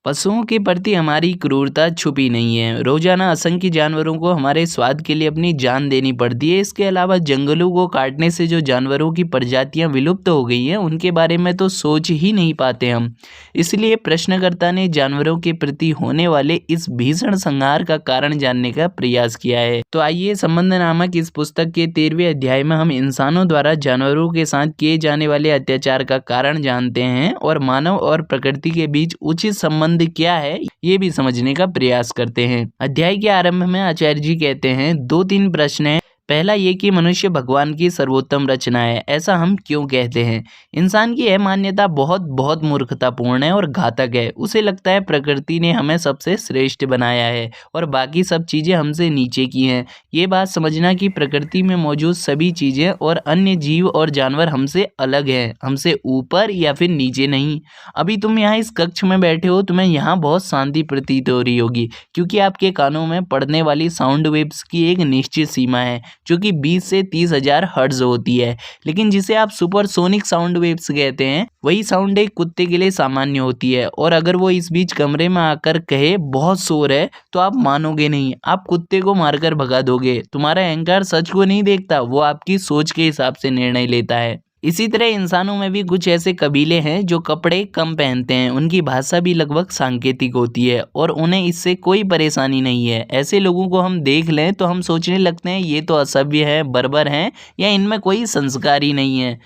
पशुओं के प्रति हमारी क्रूरता छुपी नहीं है। रोजाना असंख्य जानवरों को हमारे स्वाद के लिए अपनी जान देनी पड़ती है। इसके अलावा जंगलों को काटने से जो जानवरों की प्रजातियां विलुप्त हो गई हैं उनके बारे में तो सोच ही नहीं पाते हम। इसलिए प्रश्नकर्ता ने जानवरों के प्रति होने वाले इस भीषण संहार का कारण जानने का प्रयास किया है। तो आइए संबंध नामक इस पुस्तक के 13वें अध्याय में हम इंसानों द्वारा जानवरों के साथ किए जाने वाले अत्याचार का कारण जानते हैं और मानव और प्रकृति के बीच उचित संबंध क्या है ये भी समझने का प्रयास करते हैं। अध्याय के आरंभ में आचार्य जी कहते हैं 2-3 प्रश्न है। पहला ये कि मनुष्य भगवान की सर्वोत्तम रचना है, ऐसा हम क्यों कहते हैं। इंसान की यह मान्यता बहुत बहुत मूर्खतापूर्ण है और घातक है। उसे लगता है प्रकृति ने हमें सबसे श्रेष्ठ बनाया है और बाकी सब चीज़ें हमसे नीचे की हैं। ये बात समझना कि प्रकृति में मौजूद सभी चीज़ें और अन्य जीव और जानवर हमसे अलग हैं, हमसे ऊपर या फिर नीचे नहीं। अभी तुम यहाँ इस कक्ष में बैठे हो, तुम्हें यहाँ बहुत शांति प्रतीत हो रही होगी क्योंकि आपके कानों में पड़ने वाली साउंड वेव्स की एक निश्चित सीमा है जो कि 20 से 30 हजार हर्ट्ज होती है। लेकिन जिसे आप सुपरसोनिक साउंड वेव्स कहते हैं वही साउंड एक कुत्ते के लिए सामान्य होती है। और अगर वो इस बीच कमरे में आकर कहे बहुत शोर है तो आप मानोगे नहीं, आप कुत्ते को मारकर भगा दोगे। तुम्हारा अहंकार सच को नहीं देखता, वो आपकी सोच के हिसाब से निर्णय लेता है। इसी तरह इंसानों में भी कुछ ऐसे कबीले हैं जो कपड़े कम पहनते हैं, उनकी भाषा भी लगभग सांकेतिक होती है और उन्हें इससे कोई परेशानी नहीं है। ऐसे लोगों को हम देख लें तो हम सोचने लगते हैं ये तो असभ्य है, बर्बर हैं या इनमें कोई संस्कार ही नहीं है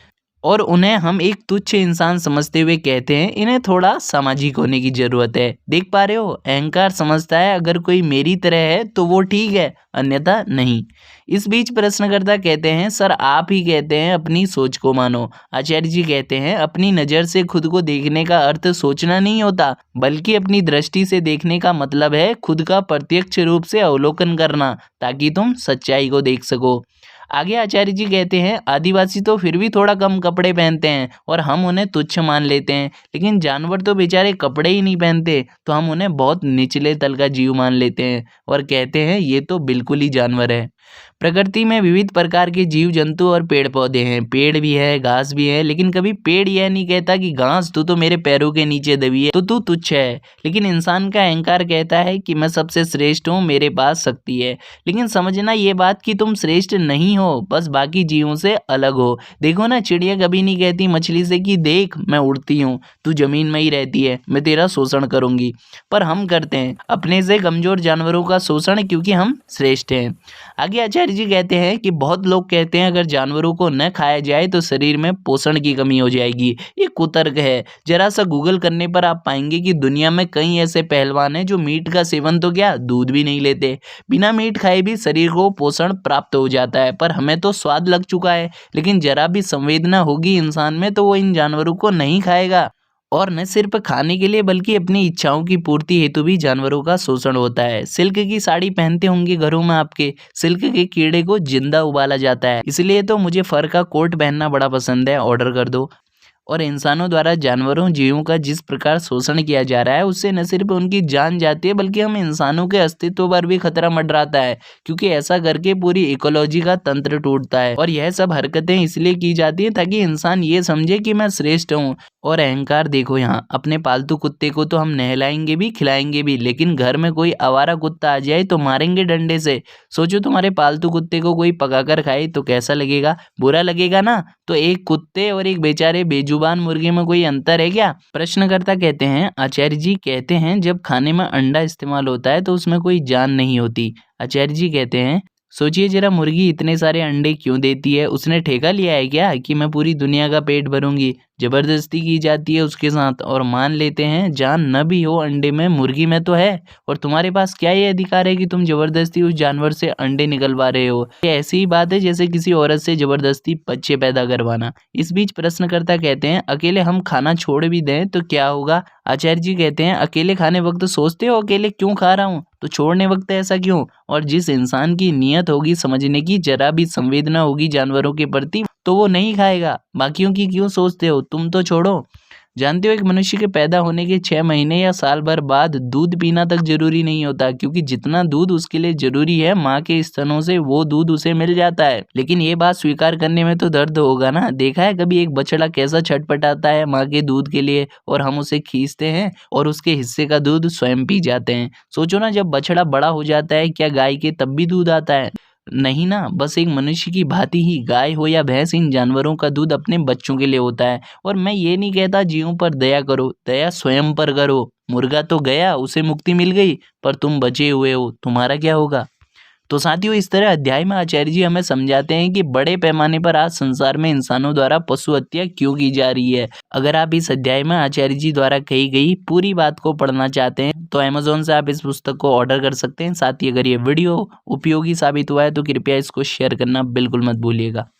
और उन्हें हम एक तुच्छ इंसान समझते हुए कहते हैं इन्हें थोड़ा सामाजिक होने की ज़रूरत है। देख पा रहे हो, अहंकार समझता है अगर कोई मेरी तरह है तो वो ठीक है, अन्यथा नहीं। इस बीच प्रश्नकर्ता कहते हैं सर आप ही कहते हैं अपनी सोच को मानो। आचार्य जी कहते हैं अपनी नज़र से खुद को देखने का अर्थ सोचना नहीं होता, बल्कि अपनी दृष्टि से देखने का मतलब है खुद का प्रत्यक्ष रूप से अवलोकन करना ताकि तुम सच्चाई को देख सको। आगे आचार्य जी कहते हैं आदिवासी तो फिर भी थोड़ा कम कपड़े पहनते हैं और हम उन्हें तुच्छ मान लेते हैं, लेकिन जानवर तो बेचारे कपड़े ही नहीं पहनते तो हम उन्हें बहुत निचले तल का जीव मान लेते हैं और कहते हैं ये तो बिल्कुल ही जानवर है। प्रकृति में विविध प्रकार के जीव जंतु और पेड़ पौधे हैं, पेड़ भी है, घास भी है, लेकिन कभी पेड़ यह नहीं कहता कि घास तू तो मेरे पैरों के नीचे दबी है तो तू तुच्छ है। लेकिन इंसान का अहंकार कहता है कि मैं सबसे श्रेष्ठ हूँ, मेरे पास शक्ति है। लेकिन समझना ये बात कि तुम श्रेष्ठ नहीं हो, बस बाकी जीवों से अलग हो। देखो ना, चिड़िया कभी नहीं कहती मछली से कि देख मैं उड़ती हूँ, तू जमीन में ही रहती है, मैं तेरा शोषण करूंगी। पर हम करते हैं अपने से कमजोर जानवरों का शोषण क्योंकि हम श्रेष्ठ हैं। आगे आचार्य जी कहते हैं कि बहुत लोग कहते हैं अगर जानवरों को न खाया जाए तो शरीर में पोषण की कमी हो जाएगी। ये कुतर्क है। जरा सा गूगल करने पर आप पाएंगे कि दुनिया में कई ऐसे पहलवान हैं जो मीट का सेवन तो क्या दूध भी नहीं लेते, बिना मीट खाए भी शरीर को पोषण प्राप्त हो जाता है। पर हमें तो स्वाद लग चुका है, लेकिन जरा भी संवेदना होगी इंसान में तो वो इन जानवरों को नहीं खाएगा। और न सिर्फ खाने के लिए बल्कि अपनी इच्छाओं की पूर्ति हेतु भी जानवरों का शोषण होता है। सिल्क की साड़ी पहनते होंगे घरों में आपके, सिल्क के कीड़े को जिंदा उबाला जाता है, इसलिए तो मुझे फर का कोट पहनना बड़ा पसंद है, ऑर्डर कर दो। और इंसानों द्वारा जानवरों जीवों का जिस प्रकार शोषण किया जा रहा है उससे न सिर्फ उनकी जान जाती है बल्कि हम इंसानों के अस्तित्व पर भी खतरा मंडराता है, क्योंकि ऐसा करके पूरी इकोलॉजी का तंत्र टूटता है। और यह सब हरकतें इसलिए की जाती हैं ताकि इंसान ये समझे कि मैं श्रेष्ठ हूँ। और अहंकार देखो यहाँ, अपने पालतू कुत्ते को तो हम नहलाएंगे भी खिलाएंगे भी, लेकिन घर में कोई आवारा कुत्ता आ जाए तो मारेंगे डंडे से। सोचो तुम्हारे पालतू कुत्ते को कोई पकाकर खाए तो कैसा लगेगा, बुरा लगेगा ना। तो एक कुत्ते और एक बेचारे बेजुबान मुर्गे में कोई अंतर है क्या। प्रश्नकर्ता कहते हैं आचार्य जी कहते हैं जब खाने में अंडा इस्तेमाल होता है तो उसमें कोई जान नहीं होती। आचार्य जी कहते हैं सोचिए जरा, मुर्गी इतने सारे अंडे क्यों देती है, उसने ठेका लिया है क्या कि मैं पूरी दुनिया का पेट भरूंगी। जबरदस्ती की जाती है उसके साथ और मान लेते हैं जान न भी हो अंडे में, मुर्गी में तो है। और तुम्हारे पास क्या ये अधिकार है कि तुम जबरदस्ती उस जानवर से अंडे निकलवा रहे हो। ये ऐसी ही बात है जैसे किसी औरत से जबरदस्ती बच्चे पैदा करवाना। इस बीच प्रश्नकर्ता कहते हैं अकेले हम खाना छोड़ भी दें तो क्या होगा। आचार्य जी कहते हैं अकेले खाने वक्त सोचते हो अकेले क्यों खा रहा हूँ, तो छोड़ने वक्त ऐसा क्यों। और जिस इंसान की नीयत होगी समझने की, जरा भी संवेदना होगी जानवरों के प्रति, तो वो नहीं खाएगा। बाकियों की क्यों सोचते हो, तुम तो छोड़ो। जानते हो एक मनुष्य के पैदा होने के 6 महीने या साल भर बाद दूध पीना तक जरूरी नहीं होता, क्योंकि जितना दूध उसके लिए जरूरी है माँ के स्तनों से वो दूध उसे मिल जाता है। लेकिन ये बात स्वीकार करने में तो दर्द होगा ना। देखा है कभी एक बछड़ा कैसा छटपटाता है माँ के दूध के लिए, और हम उसे खींचते हैं और उसके हिस्से का दूध स्वयं पी जाते हैं। सोचो ना, जब बछड़ा बड़ा हो जाता है क्या गाय के तब भी दूध आता है? नहीं ना। बस एक मनुष्य की भांति ही गाय हो या भैंस, इन जानवरों का दूध अपने बच्चों के लिए होता है। और मैं ये नहीं कहता जीवों पर दया करो, दया स्वयं पर करो। मुर्गा तो गया, उसे मुक्ति मिल गई, पर तुम बचे हुए हो, तुम्हारा क्या होगा? तो साथियों, इस तरह अध्याय में आचार्य जी हमें समझाते हैं कि बड़े पैमाने पर आज संसार में इंसानों द्वारा पशु हत्या क्यों की जा रही है। अगर आप इस अध्याय में आचार्य जी द्वारा कही गई पूरी बात को पढ़ना चाहते हैं तो अमेज़न से आप इस पुस्तक को ऑर्डर कर सकते हैं। साथ ही अगर ये वीडियो उपयोगी साबित हुआ है तो कृपया इसको शेयर करना बिल्कुल मत भूलिएगा।